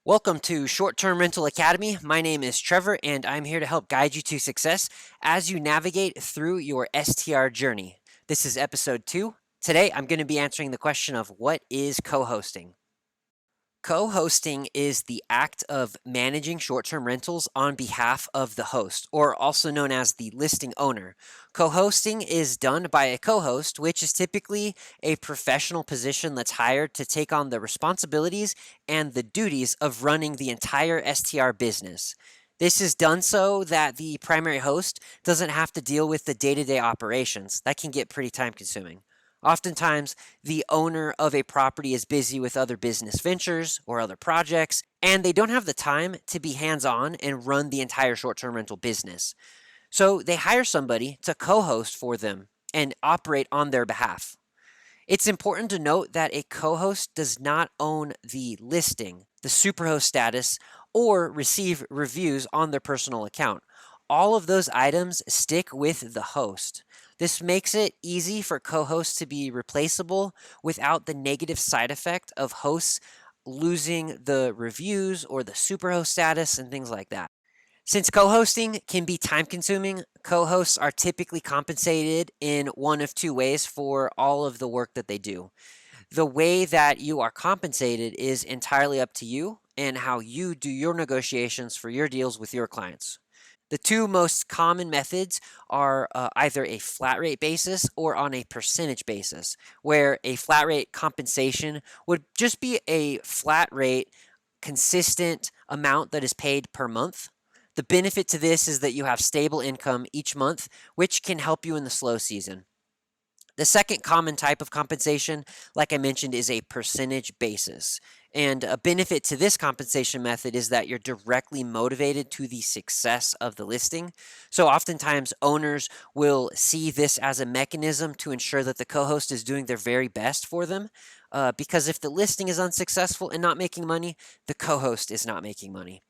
Welcome to Short Term Rental Academy. My name is Trevor, and I'm here to help guide you to success as you navigate through your STR journey. This is episode 2. Today, I'm going to be answering the question of what is co hosting? Co hosting is the act of managing short term rentals on behalf of the host, or also known as the listing owner. Co hosting is done by a co host, which is typically a professional position that's hired to take on the responsibilities and the duties of running the entire STR business. This is done so that the primary host doesn't have to deal with the day to day operations. That can get pretty time consuming. Oftentimes, the owner of a property is busy with other business ventures or other projects, and they don't have the time to be hands on and run the entire short term rental business. So they hire somebody to co host for them and operate on their behalf. It's important to note that a co host does not own the listing, the Superhost status, or receive reviews on their personal account. All of those items stick with the host. This makes it easy for co hosts to be replaceable without the negative side effect of hosts losing the reviews or the Superhost status and things like that. Since co hosting can be time consuming, co hosts are typically compensated in one of two ways for all of the work that they do. The way that you are compensated is entirely up to you and how you do your negotiations for your deals with your clients. The two most common methods are either a flat rate basis or on a percentage basis, where a flat rate compensation would just be a flat rate, consistent amount that is paid per month. The benefit to this is that you have stable income each month, which can help you in the slow season. The second common type of compensation, like I mentioned, is a percentage basis. And a benefit to this compensation method is that you're directly motivated to the success of the listing. So oftentimes owners will see this as a mechanism to ensure that the co-host is doing their very best for them. Because if the listing is unsuccessful and not making money, the co-host is not making money.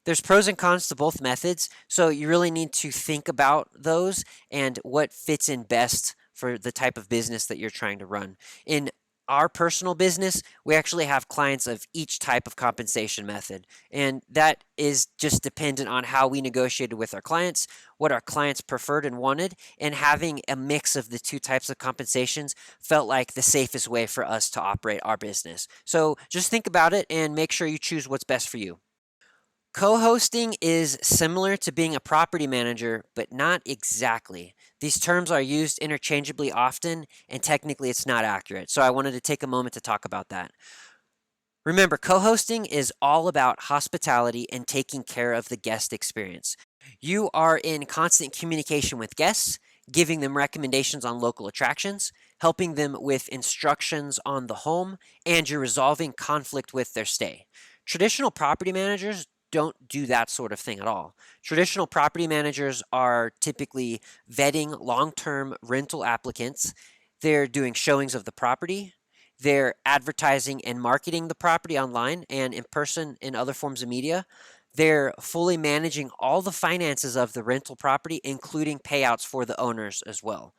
There's pros and cons to both methods, so you really need to think about those and what fits in best for the type of business that you're trying to run. In our personal business, we actually have clients of each type of compensation method, and that is just dependent on how we negotiated with our clients, what our clients preferred and wanted, and having a mix of the two types of compensations felt like the safest way for us to operate our business. So just think about it and make sure you choose what's best for you. Co-hosting is similar to being a property manager, but not exactly. These terms are used interchangeably often, and technically it's not accurate. So I wanted to take a moment to talk about that. Remember, co-hosting is all about hospitality and taking care of the guest experience. You are in constant communication with guests, giving them recommendations on local attractions, helping them with instructions on the home, and you're resolving conflict with their stay. Traditional property managers don't do that sort of thing at all. Traditional property managers are typically vetting long term rental applicants. They're doing showings of the property. They're advertising and marketing the property online and in person in other forms of media. They're fully managing all the finances of the rental property, including payouts for the owners as well.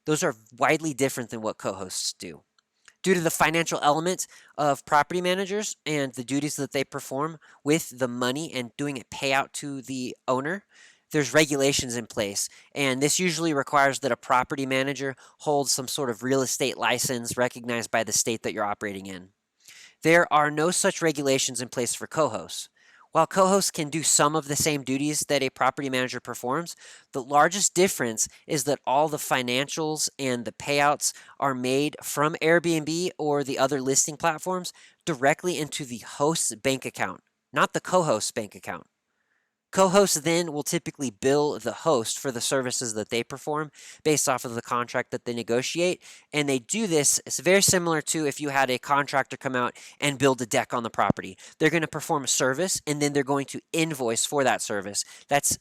Those are widely different than what co hosts do. Due to the financial element of property managers and the duties that they perform with the money and doing a payout to the owner, there's regulations in place. And this usually requires that a property manager holds some sort of real estate license recognized by the state that you're operating in. There are no such regulations in place for co-hosts. While co-hosts can do some of the same duties that a property manager performs, the largest difference is that all the financials and the payouts are made from Airbnb or the other listing platforms directly into the host's bank account, not the co-host's bank account. Co-hosts then will typically bill the host for the services that they perform based off of the contract that they negotiate. And they do this, it's very similar to if you had a contractor come out and build a deck on the property. They're going to perform a service and then they're going to invoice for that service. That's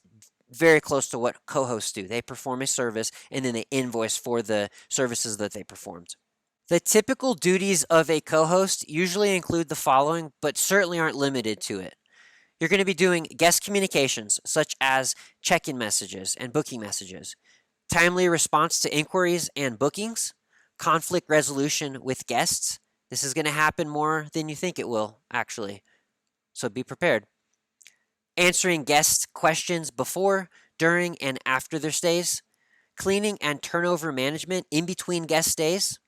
very close to what co-hosts do. They perform a service and then they invoice for the services that they performed. The typical duties of a co-host usually include the following, but certainly aren't limited to it. You're going to be doing guest communications, such as check-in messages and booking messages, timely response to inquiries and bookings, conflict resolution with guests. This is going to happen more than you think it will, actually. so be prepared. Answering guest questions before, during, and after their stays. Cleaning and turnover management in between guest stays.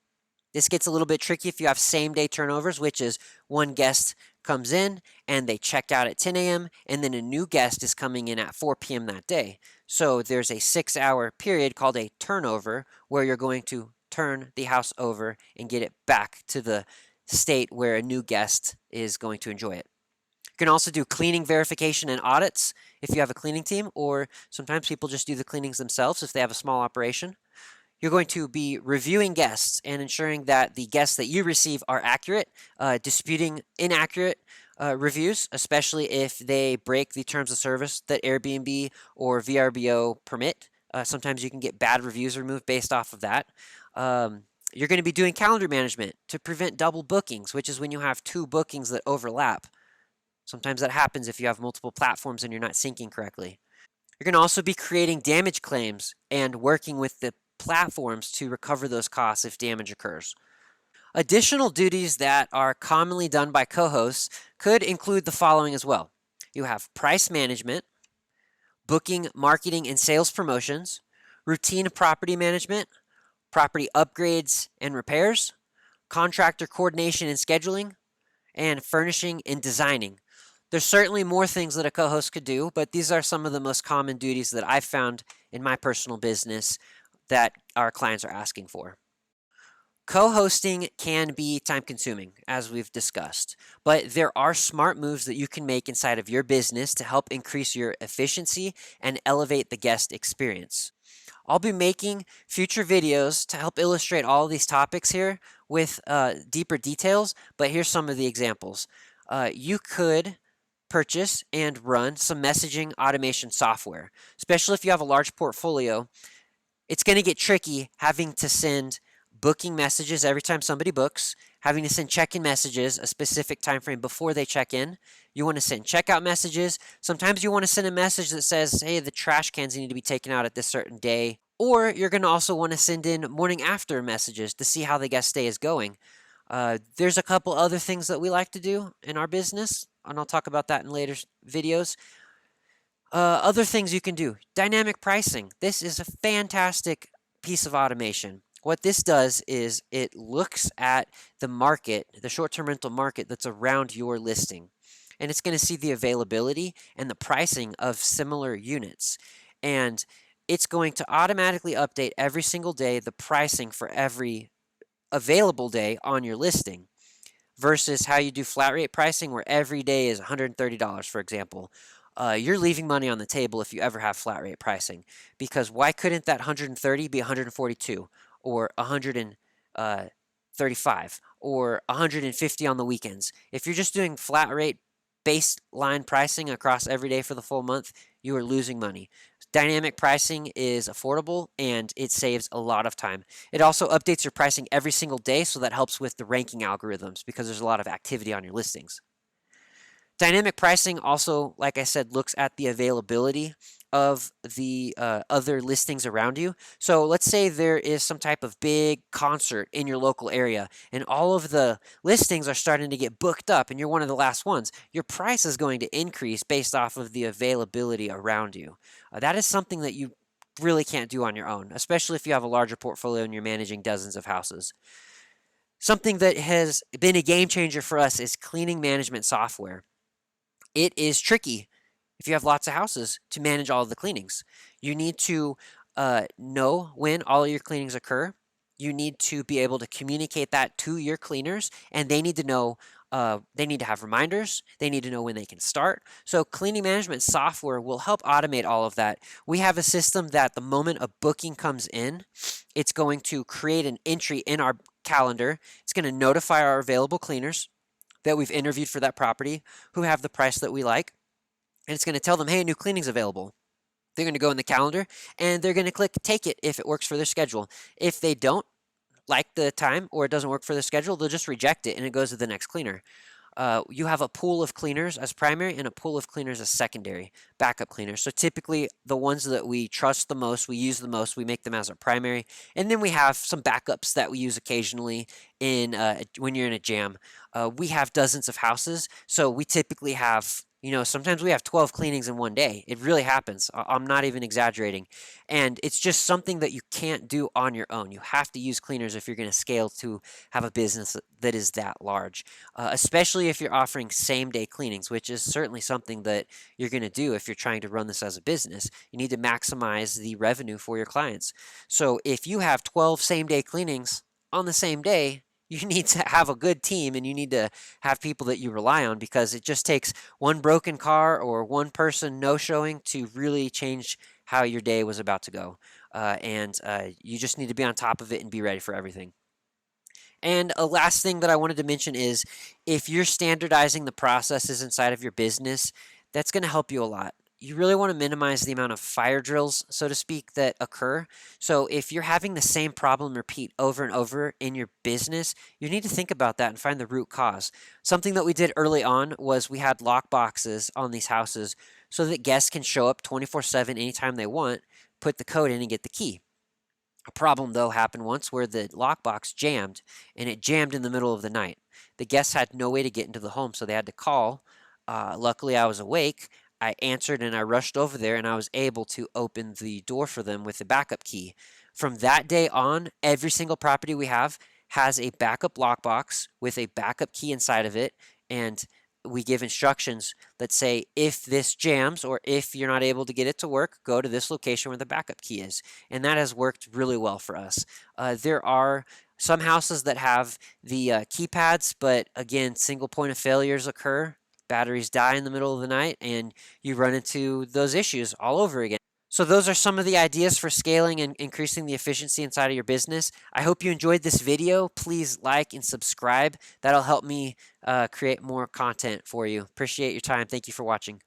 This gets a little bit tricky if you have same day turnovers, which is one guest comes in and they check out at 10 a.m. and then a new guest is coming in at 4 p.m. that day. So there's a 6-hour period called a turnover where you're going to turn the house over and get it back to the state where a new guest is going to enjoy it. You can also do cleaning verification and audits if you have a cleaning team, or sometimes people just do the cleanings themselves if they have a small operation. You're going to be reviewing guests and ensuring that the guests that you receive are accurate, disputing inaccurate reviews, especially if they break the terms of service that Airbnb or VRBO permit. Sometimes you can get bad reviews removed based off of that. You're going to be doing calendar management to prevent double bookings, which is when you have 2 bookings that overlap. Sometimes that happens if you have multiple platforms and you're not syncing correctly. You're going to also be creating damage claims and working with the platforms to recover those costs if damage occurs. Additional duties that are commonly done by co-hosts could include the following as well. You have price management, booking, marketing, and sales promotions, routine property management, property upgrades and repairs, contractor coordination and scheduling, and furnishing and designing. There's certainly more things that a co-host could do, but these are some of the most common duties that I've found in my personal business that our clients are asking for. Co-hosting can be time-consuming, as we've discussed, but there are smart moves that you can make inside of your business to help increase your efficiency and elevate the guest experience. I'll be making future videos to help illustrate all of these topics here with deeper details, but here's some of the examples. You could purchase and run some messaging automation software, especially if you have a large portfolio. It's going to get tricky having to send booking messages every time somebody books, having to send check-in messages a specific time frame before they check in. You want to send checkout messages. Sometimes you want to send a message that says, hey, the trash cans need to be taken out at this certain day. Or you're going to also want to send in morning after messages to see how the guest stay is going. There's a couple other things that we like to do in our business, and I'll talk about that in later videos. Other things you can do. Dynamic pricing. This is a fantastic piece of automation. What this does is it looks at the market, the short-term rental market that's around your listing. And it's going to see the availability and the pricing of similar units. And it's going to automatically update every single day the pricing for every available day on your listing versus how you do flat rate pricing where every day is $130, for example. You're leaving money on the table if you ever have flat rate pricing, because why couldn't that 130 be 142 or 135 or 150 on the weekends? If you're just doing flat rate baseline pricing across every day for the full month, you are losing money. Dynamic pricing is affordable and it saves a lot of time. It also updates your pricing every single day, so that helps with the ranking algorithms because there's a lot of activity on your listings. Dynamic pricing also, like I said, looks at the availability of the other listings around you. So let's say there is some type of big concert in your local area and all of the listings are starting to get booked up and you're one of the last ones. Your price is going to increase based off of the availability around you. That is something that you really can't do on your own, especially if you have a larger portfolio and you're managing dozens of houses. Something that has been a game changer for us is cleaning management software. It is tricky if you have lots of houses to manage all of the cleanings. You need to know when all of your cleanings occur. You need to be able to communicate that to your cleaners, and they need to know, they need to have reminders. They need to know when they can start. So cleaning management software will help automate all of that. We have a system that the moment a booking comes in, it's going to create an entry in our calendar. It's going to notify our available cleaners that we've interviewed for that property who have the price that we like. And it's going to tell them, hey, a new cleaning's available. They're going to go in the calendar and they're going to click take it if it works for their schedule. If they don't like the time or it doesn't work for their schedule, they'll just reject it and it goes to the next cleaner. You have a pool of cleaners as primary and a pool of cleaners as secondary, backup cleaners. So typically the ones that we trust the most, we use the most, we make them as our primary. And then we have some backups that we use occasionally in when you're in a jam. We have dozens of houses, so we typically have, sometimes we have 12 cleanings in one day. It really happens. I'm not even exaggerating. And it's just something that you can't do on your own. You have to use cleaners if you're going to scale to have a business that is that large, especially if you're offering same day cleanings, which is certainly something that you're going to do if you're trying to run this as a business. You need to maximize the revenue for your clients. So if you have 12 same day cleanings on the same day, you need to have a good team and you need to have people that you rely on, because it just takes one broken car or one person no showing to really change how your day was about to go. And you just need to be on top of it and be ready for everything. And a last thing that I wanted to mention is, if you're standardizing the processes inside of your business, that's going to help you a lot. You really want to minimize the amount of fire drills, so to speak, that occur. So if you're having the same problem repeat over and over in your business, you need to think about that and find the root cause. Something that we did early on was we had lock boxes on these houses so that guests can show up 24/7 anytime they want, put the code in and get the key. A problem, though, happened once where the lockbox jammed, and it jammed in the middle of the night. The guests had no way to get into the home, so they had to call. Luckily, I was awake. I answered and I rushed over there, and I was able to open the door for them with the backup key. From that day on, every single property we have has a backup lockbox with a backup key inside of it, and we give instructions that say, if this jams or if you're not able to get it to work, go to this location where the backup key is. And that has worked really well for us. There are some houses that have the keypads, but again, single point of failures occur. Batteries die in the middle of the night, and you run into those issues all over again. So, those are some of the ideas for scaling and increasing the efficiency inside of your business. I hope you enjoyed this video. Please like and subscribe. That'll help me create more content for you. Appreciate your time. Thank you for watching.